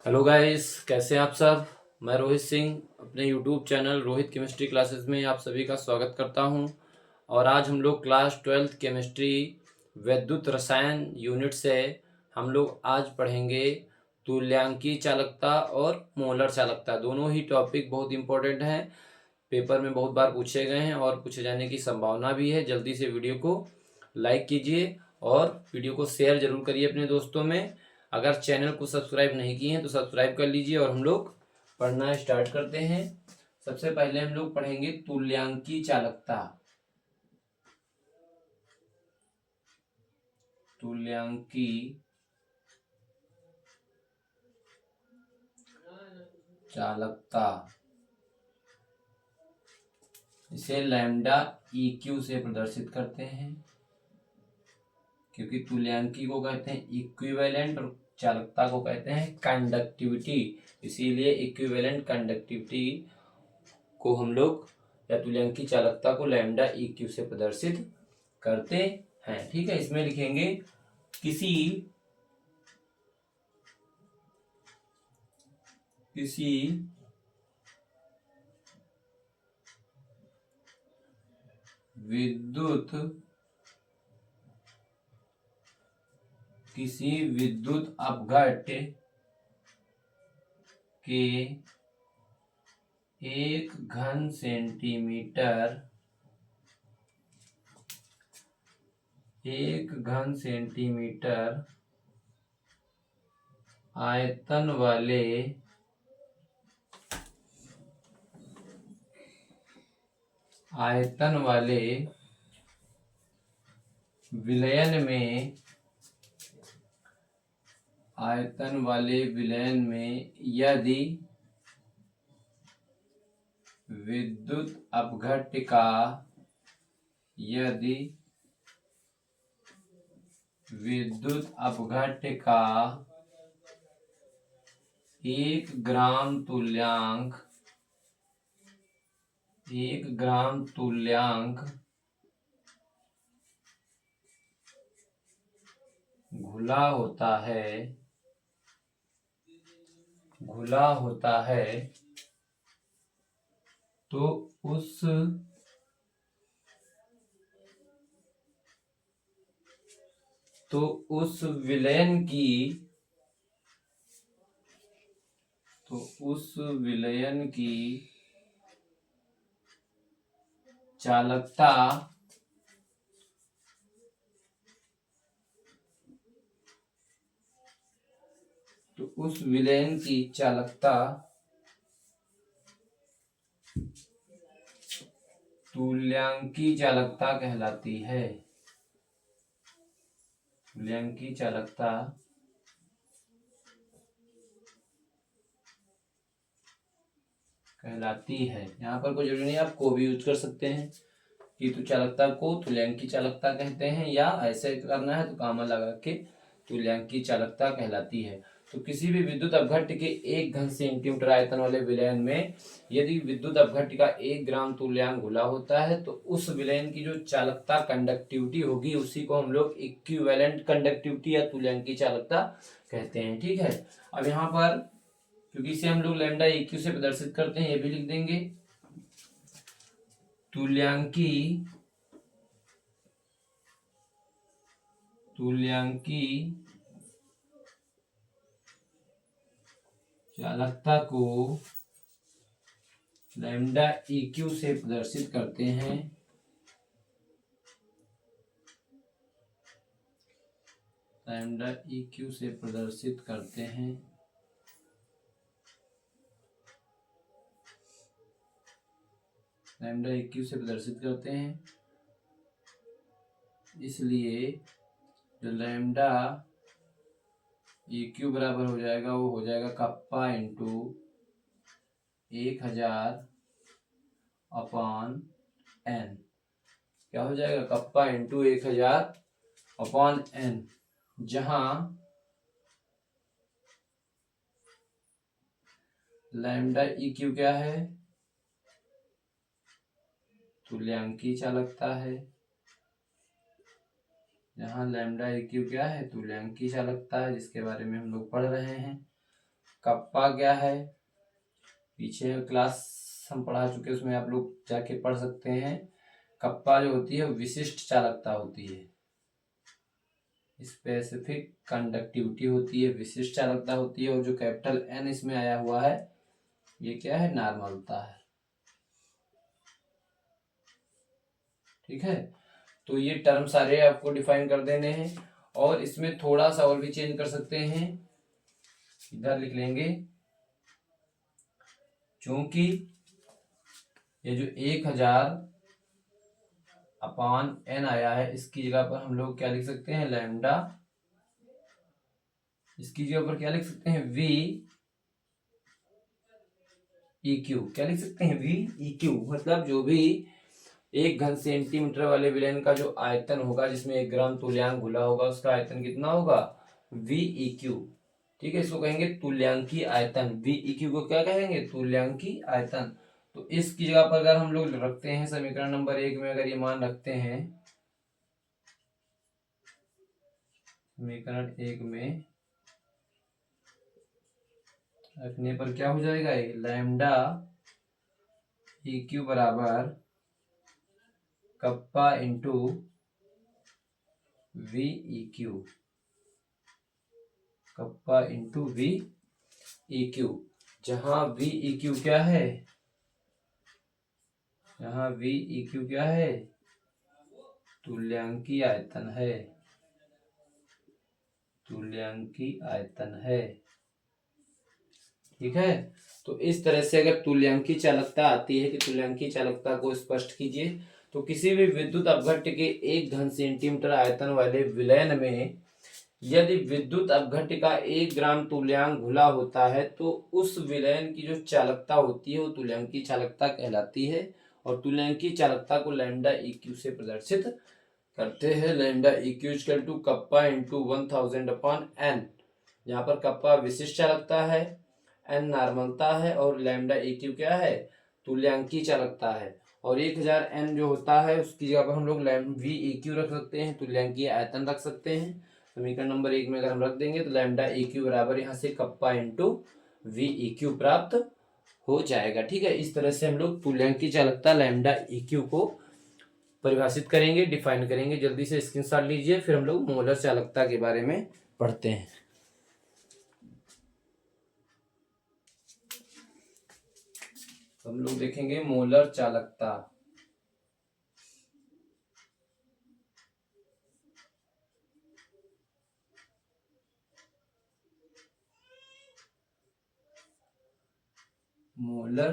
Hello guys, कैसे हैं आप सब। मैं रोहित सिंह अपने YouTube channel Rohit chemistry classes में आप सभी का स्वागत करता हूं। और आज हम लोग क्लास 12th केमिस्ट्री वैद्युत रसायन यूनिट से हम लोग आज पढ़ेंगे तुल्यांकीय चालकता और मोलर चालकता। दोनों ही टॉपिक बहुत इंपॉर्टेंट हैं, पेपर में बहुत बार पूछे गए हैं और पूछे जाने की संभावना भी है। जल्दी से वीडियो को लाइक कीजिए और वीडियो को शेयर जरूर करिए अपने दोस्तों में। अगर चैनल को सब्सक्राइब नहीं किए हैं तो सब्सक्राइब कर लीजिए और हम लोग पढ़ना स्टार्ट करते हैं। सबसे पहले हम लोग पढ़ेंगे तुल्यांकीय चालकता। तुल्यांकीय चालकता इसे लैम्डा EQ से प्रदर्शित करते हैं, क्योंकि तुल्यांकी को कहते हैं इक्विवेलेंट और चालकता को कहते हैं कंडक्टिविटी। इसीलिए इक्विवेलेंट कंडक्टिविटी को हम लोग या तुल्यांकी चालकता को लैम्डा EQ से प्रदर्शित करते हैं। ठीक है, इसमें लिखेंगे किसी विद्युत अपघट्य के 1 घन सेंटीमीटर आयतन वाले विलयन में यदि विद्युत अपघट्य का 1 ग्राम तुल्यांक घुला होता है तो उस विलयन की चालकता तुल्यांकीय चालकता कहलाती है। यहाँ पर कोई जरूरी नहीं, आप को भी यूज कर सकते हैं कि तो चालकता को तुल्यांकीय चालकता कहते हैं, या ऐसे करना है तो कॉमा लगा के तुल्यांकीय चालकता कहलाती है। तो किसी भी विद्युत अपघट्य के 1 घन सेंटीमीटर आयतन वाले विलयन में यदि विद्युत अपघट्य का 1 ग्राम तुल्यांक घुला होता है तो उस विलयन की जो चालकता कंडक्टिविटी होगी उसी को हम लोग इक्विवेलेंट कंडक्टिविटी या तुल्यांकीय चालकता कहते हैं। ठीक है, अब यहाँ पर क्योंकि इसे हम लोग लैम्डा EQ से प्रदर्शित करते हैं, ये भी लिख देंगे। तुल्यांकीय चालकता को लैम्डा EQ से प्रदर्शित करते हैं। लैम्डा EQ से प्रदर्शित करते हैं इसलिए जो लैम्डा EQ बराबर हो जाएगा वो हो जाएगा कप्पा इंटू 1000/n। क्या हो जाएगा? कप्पा इंटू 1000/n, जहां लैम्डा EQ क्या है? तुल्यांकीय चालकता है। जहां लैम्डा EQ क्या है? तुल्यांकीय चालकता है, जिसके बारे में हम लोग पढ़ रहे हैं। कप्पा क्या है, पीछे क्लास हम पढ़ा चुके हैं, उसमें आप लोग जाके पढ़ सकते हैं। कप्पा जो होती है विशिष्ट चालकता होती है, स्पेसिफिक कंडक्टिविटी होती है, विशिष्ट चालकता होती है। और जो कैपिटल एन इसमें आया हुआ है ये क्या है, नॉर्मलता है। ठीक है, तो ये टर्म सारे आपको डिफाइन कर देने हैं। और इसमें थोड़ा सा और भी चेंज कर सकते हैं, इधर लिख लेंगे, चूंकि ये जो 1000/n आया है इसकी जगह पर हम लोग क्या लिख सकते हैं, लैम्डा। इसकी जगह पर क्या लिख सकते हैं, v EQ। क्या लिख सकते हैं, v EQ, मतलब जो भी 1 घन सेंटीमीटर वाले विलयन का जो आयतन होगा, जिसमें 1 ग्राम तुल्यांक घुला होगा, उसका आयतन कितना होगा, v EQ। ठीक है, इसको कहेंगे तुल्यांकी आयतन। v EQ को क्या कहेंगे, तुल्यांकी आयतन। तो इसकी जगह पर अगर हम लोग रखते हैं समीकरण नंबर 1 में, अगर ये मान रखते हैं समीकरण 1 में रखने पर क्या हो जाएगा, ये लैम्डा EQ बराबर kappa into v EQ, kappa into v EQ। जहां v EQ क्या है, यहाँ v EQ क्या है, तुल्यांकी आयतन है, तुल्यांकी आयतन है। ठीक है, तो इस तरह से अगर तुल्यांकी चालकता आती है कि तुल्यांकी चालकता को स्पष्ट कीजिए, तो किसी भी विद्युत अपघट्य के 1 घन सेंटीमीटर आयतन वाले विलयन में यदि विद्युत अपघट्य का 1 ग्राम तुल्यांक घुला होता है तो उस विलयन की जो चालकता होती है वो तुल्यांकी चालकता कहलाती है। और तुल्यांकी चालकता को लैम्डा EQ से प्रदर्शित करते हैं। Lambda EQ equal to kappa into 1000/n, यहाँ पर कप्पा विशिष्ट चालकता है, n नॉर्मलता है और लैम्डा EQ क्या है, तुल्यांकी चालकता है। और 1000n जो होता है उसकी जगह पर हम लोग v EQ रख सकते हैं, तुल्यांकी आयतन रख सकते हैं। समीकरण नंबर 1 में अगर हम रख देंगे तो लैम्डा EQ बराबर यहाँ से कप्पा इंटू v EQ प्राप्त हो जाएगा। ठीक है, इस तरह से हम लोग तुल्यांकी चालकता लैम्डा EQ को परिभाषित करेंगे, डिफाइन करेंगे। जल्दी से स्क्रीनशॉट लीजिए, फिर हम लोग मोलर चालकता के बारे में पढ़ते हैं। हम लोग देखेंगे मोलर चालकता। मोलर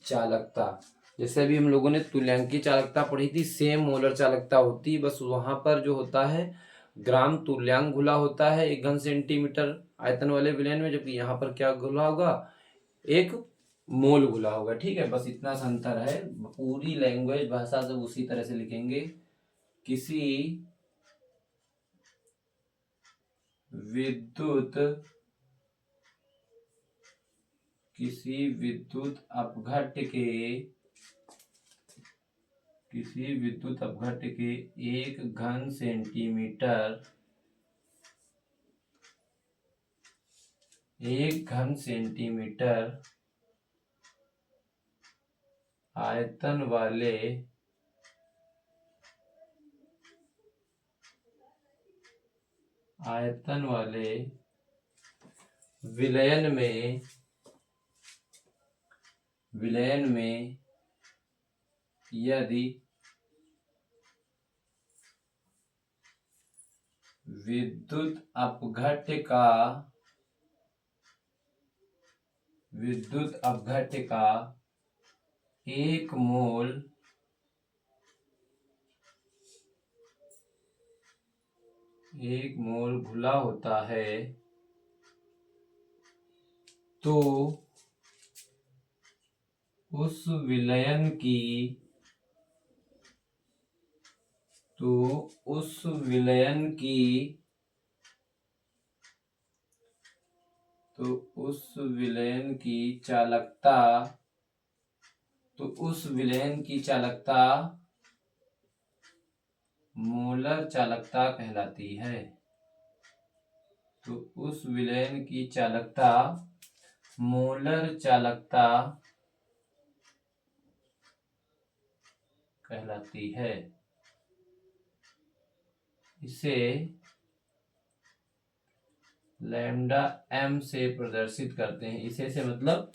चालकता, जैसे अभी हम लोगों ने तुल्यांकी चालकता पढ़ी थी, सेम मोलर चालकता होती है, बस वहां पर जो होता है ग्राम तुल्यांक घुला होता है 1 घन सेंटीमीटर आयतन वाले विलयन में, जबकि यहाँ पर क्या घुला होगा, 1 मोल घुला होगा। ठीक है, बस इतना सा अंतर है। पूरी लैंग्वेज भाषा सब उसी तरह से लिखेंगे। किसी विद्युत अपघट्य के 1 घन सेंटीमीटर आयतन वाले विलयन में यदि विद्युत अपघट्य का 1 मोल घुला होता है तो उस विलयन की चालकता मोलर चालकता कहलाती है। तो उस विलयन की चालकता मोलर चालकता कहलाती है। इसे लैम्डा m से प्रदर्शित करते हैं। इसे से मतलब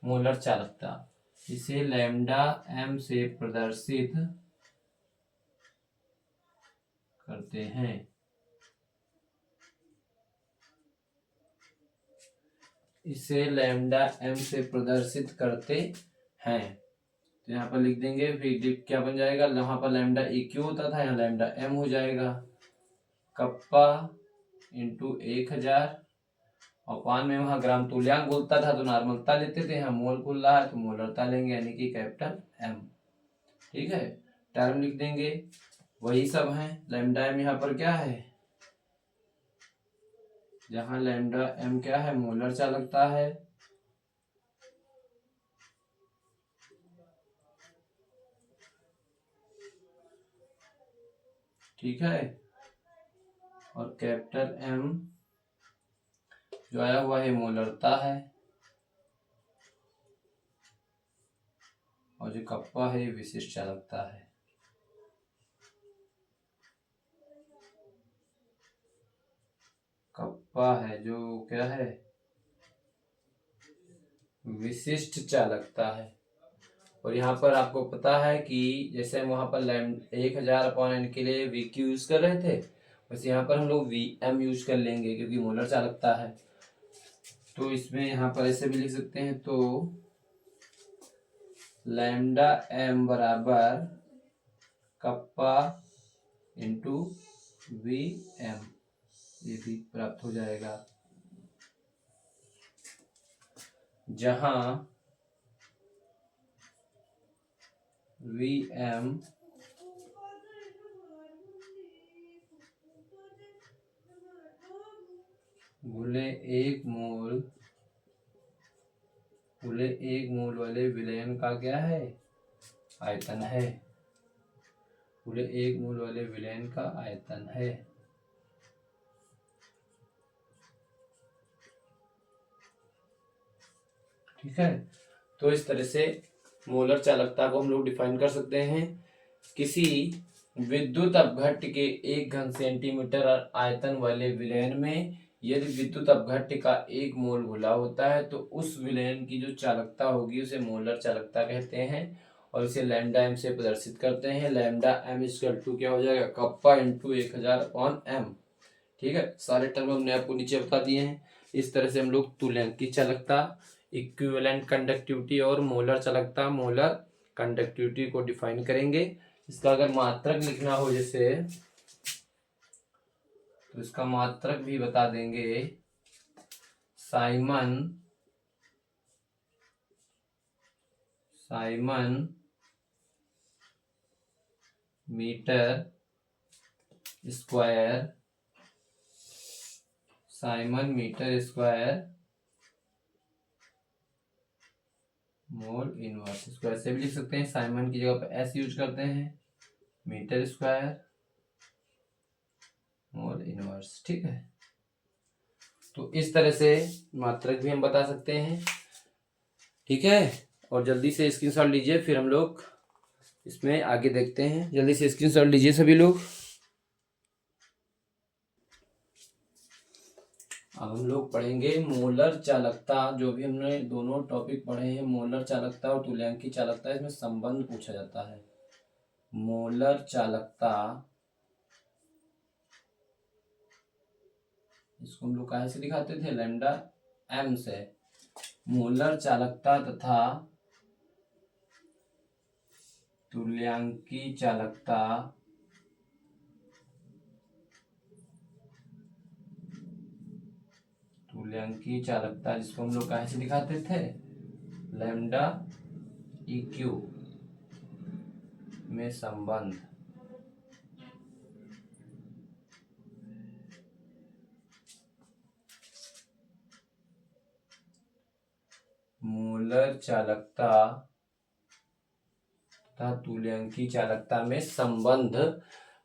मोलर चालकता, इसे लैम्डा m से प्रदर्शित करते हैं। इसे लैम्डा m से प्रदर्शित करते हैं। तो यहाँ पर लिख देंगे, फिर क्या बन जाएगा, यहाँ पर लैम्डा EQ होता था, यहाँ लैम्डा m हो जाएगा। कप्पा इंटू 1000, और पान में वहां ग्राम तुल्यांक बोलता था तो नॉर्मलता लेते थे, यहाँ मोल खुल रहा है तो मोलरता लेंगे, यानी कि कैपिटल M। ठीक है, टर्म लिख देंगे, वही सब है। लैम्डा m यहाँ पर क्या है, जहां लैम्डा m क्या है, मोलर चालकता है। ठीक है, और कैपिटल M जो आया हुआ है मोलरता है, और जो कप्पा है विशिष्ट चालकता है। कप्पा है जो क्या है, विशिष्ट चालकता है। और यहाँ पर आपको पता है कि जैसे हम वहां पर 1000/n के लिए VQ यूज कर रहे थे, वैसे यहाँ पर हम लोग VM यूज कर लेंगे क्योंकि मोलर चालकता है। तो इसमें यहाँ पर ऐसे भी लिख सकते हैं, तो लैम्डा m बराबर कप्पा इंटू VM, ये भी प्राप्त हो जाएगा, जहां VM गुले 1 मोल वाले विलयन का क्या है, आयतन है। गुले 1 मोल वाले विलयन का आयतन है। ठीक है, तो इस तरह से मोलर चालकता को हम लोग डिफाइन कर सकते हैं। किसी विद्युत अपघट्य के 1 घन सेंटीमीटर आयतन वाले विलयन में यदि विद्युत अपघट्य का 1 मोल घुला होता है तो उस विलयन की जो चालकता होगी उसे मोलर चालकता कहते हैं, और इसे लैम्डा m से प्रदर्शित करते हैं। लैम्डा m इक्वल टू क्या हो जाएगा, कप्पा इंटू 1000/m। ठीक है, सारे टर्म हमने आपको नीचे बता दिए हैं। इस तरह से हम लोग तुल्यांक की चालकता, इक्विवेलेंट कंडक्टिविटी और मोलर चालकता, मोलर कंडक्टिविटी को डिफाइन करेंगे। इसका अगर मात्रक लिखना हो जैसे, तो इसका मात्रक भी बता देंगे, siemens metre square, siemens metre square mole inverse. इसको ऐसे भी लिख सकते हैं, साइमन की जगह पर S यूज करते हैं, मीटर स्क्वायर मोल इनवर्स। ठीक है, तो इस तरह से मात्रक भी हम बता सकते हैं। ठीक है, और जल्दी से स्क्रीनशॉट लीजिए, फिर हम लोग इसमें आगे देखते हैं। जल्दी से स्क्रीनशॉट लीजिए सभी लोग। अब हम लोग पढ़ेंगे मोलर चालकता। जो भी हमने दोनों टॉपिक पढ़े हैं, मोलर चालकता और तुल्यांकी चालकता, इसमें संबंध पूछा जाता है। मोलर चालकता, इसको हम लोग कहाँ से दिखाते थे, लैम्डा m से। मोलर चालकता तथा तुल्यांकी चालकता जिसको हम लोग कहाँ से दिखाते थे, लैम्डा EQ में संबंध। मोलर चालकता तथा तुल्यांकी चालकता में संबंध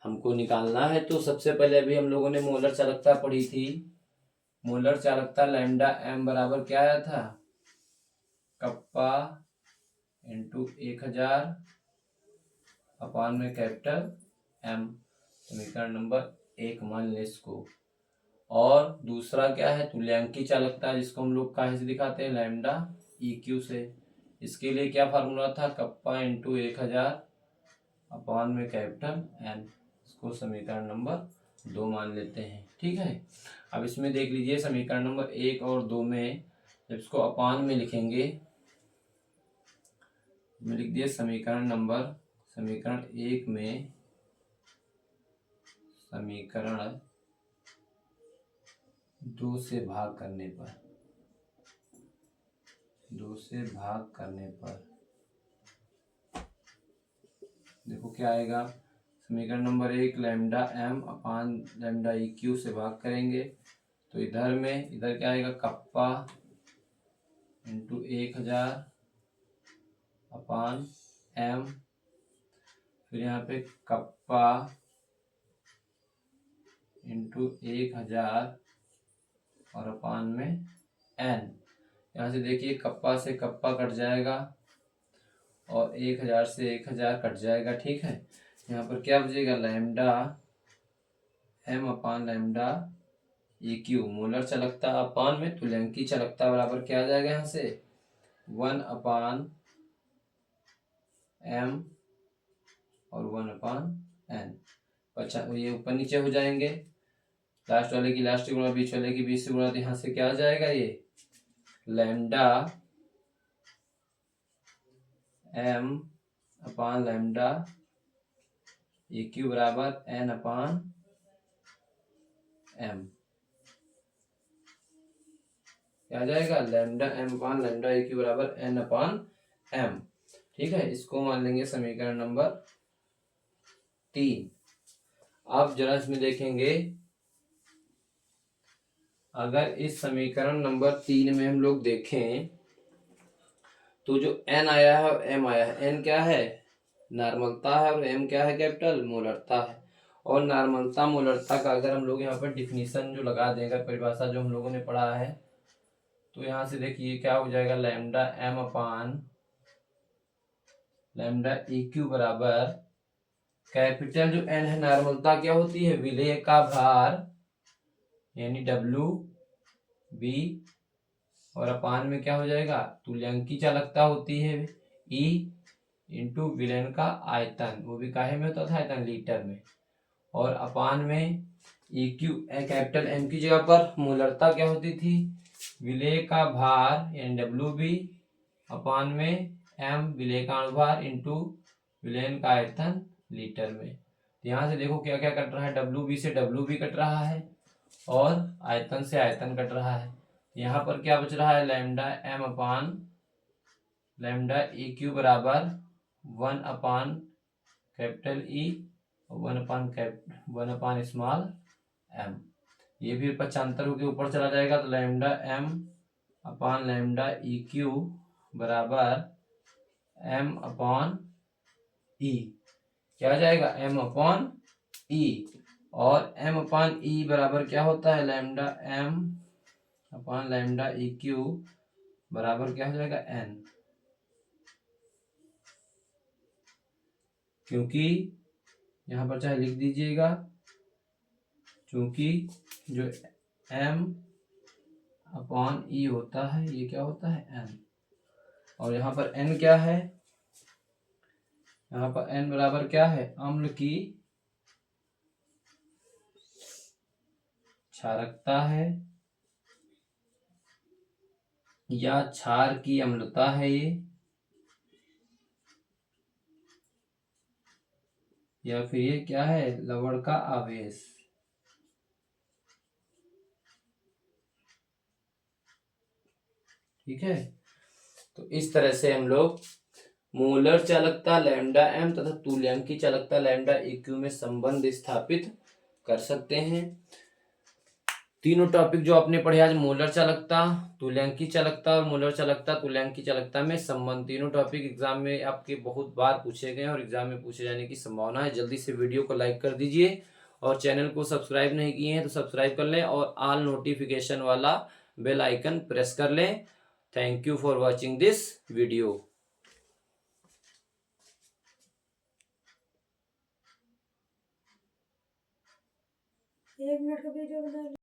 हमको निकालना है। तो सबसे पहले अभी हम लोगों ने मोलर चालकता पढ़ी थी। मोलर चालकता लैम्डा m बराबर क्या आया था, कप्पा इंटू 1000 अपान में कैपिटल एम। समीकरण नंबर 1 मान लें इसको। और दूसरा क्या है, तुल्यांकी चालकता, जिसको हम लोग कहाँ से दिखाते हैं, लैम्डा EQ से। इसके लिए क्या फार्मूला था, कप्पा इंटू 1000 अपान में कैपिटल एन। इसको समीकरण नंबर 2 मान लेते हैं। ठीक है, अब इसमें देख लीजिए समीकरण नंबर 1 और 2 में जब इसको अपान में लिखेंगे, लिख दिए समीकरण 1 में समीकरण 2 से भाग करने पर देखो क्या आएगा। समीकरण नंबर 1 लैम्डा एम अपान लैम्डा EQ से भाग करेंगे तो इधर क्या आएगा, कप्पा इंटू 1000 अपान एम, फिर यहाँ पे कप्पा इंटू 1000 और अपान में एन। यहाँ से देखिए कप्पा से कप्पा कट जाएगा और 1000 से 1000 कट जाएगा। ठीक है, यहाँ पर क्या बचेगा, लैम्डा एम अपान लैम्डा EQ मोलर चालकता अपान में तुल्यांकी चालकता बराबर क्या आ जाएगा, यहाँ से 1 अपान एम और 1 अपान एन। अच्छा, ये ऊपर नीचे हो जाएंगे, लास्ट वाले की लास्ट से गुणा, बीच वाले की बीच से गुणा, तो यहाँ से क्या आ जाएगा, ये लैम्डा एम अपान लैम्डा EQ बराबर एन अपान एम। क्या आ जाएगा, लैम्डा एम अपान लैम्डा EQ बराबर एन अपान एम। ठीक है, इसको मान लेंगे समीकरण नंबर 3। अब जरा इसमें देखेंगे, अगर इस समीकरण नंबर 3 में हम लोग देखें तो जो n आया है और m आया है, n क्या है, नॉर्मलता है, और m क्या है, कैपिटल मोलरता है। और नॉर्मलता मोलरता का अगर हम लोग यहाँ पर डिफिनीशन जो लगा देंगे, परिभाषा जो हम लोगों ने पढ़ा है, तो यहाँ से देखिए क्या हो जाएगा, लैम्डा एम अपान लैम्डा EQ बराबर कैपिटल जो n है, नॉर्मलता क्या होती है, विलेय का भार यानी WB, और अपान में क्या हो जाएगा, तुल्यांकी चालकता होती है E इंटू विलेन का आयतन, वो भी काहे में होता था, आयतन लीटर में, और अपान में EQ कैपिटल M की जगह पर मोलरता क्या होती थी, विलेय का भार यानी WB अपान में M विलेय का अनुभार इंटू विलेन का आयतन लीटर में। तो यहाँ से देखो क्या क्या कट रहा है, WB से WB कट रहा है और आयतन से आयतन कट रहा है। यहाँ पर क्या बच रहा है, लैम्डा एम अपान लैम्डा EQ बराबर 1 अपान कैपिटल E और 1 अपान स्मॉल m। ये भी पक्षांतर होकर ऊपर चला जाएगा, तो लैम्डा एम अपान लैम्डा EQ बराबर m अपान E। क्या आ जाएगा, m अपान E, और m अपान E बराबर क्या होता है, लैम्डा m अपान लैम्डा EQ बराबर क्या हो जाएगा, n। क्योंकि यहाँ पर चाहे लिख दीजिएगा, क्योंकि जो m अपान E होता है ये क्या होता है, n, और यहाँ पर n क्या है, यहाँ पर n बराबर क्या है, अम्ल की क्षारकता है या क्षार की अम्लता है ये, या फिर ये क्या है, लवण का आवेश। ठीक है, तो इस तरह से हम लोग मोलर चालकता लैम्डा एम तथा तुल्यांकी चालकता लैम्डा EQ में संबंध स्थापित कर सकते हैं। तीनों टॉपिक जो आपने पढ़े आज, मोलर चालकता, तुल्यांकी चालकता और मोलर चालकता तुल्यांकी चालकता में संबंध, तीनों टॉपिक एग्जाम में आपके बहुत बार पूछे गए और एग्जाम में पूछे जाने की संभावना है। जल्दी से वीडियो को लाइक कर दीजिए और चैनल को सब्सक्राइब नहीं किए हैं तो सब्सक्राइब कर लें और ऑल नोटिफिकेशन वाला बेल आइकन प्रेस कर लें thank you for watching this video. 1 minute का वीडियो बना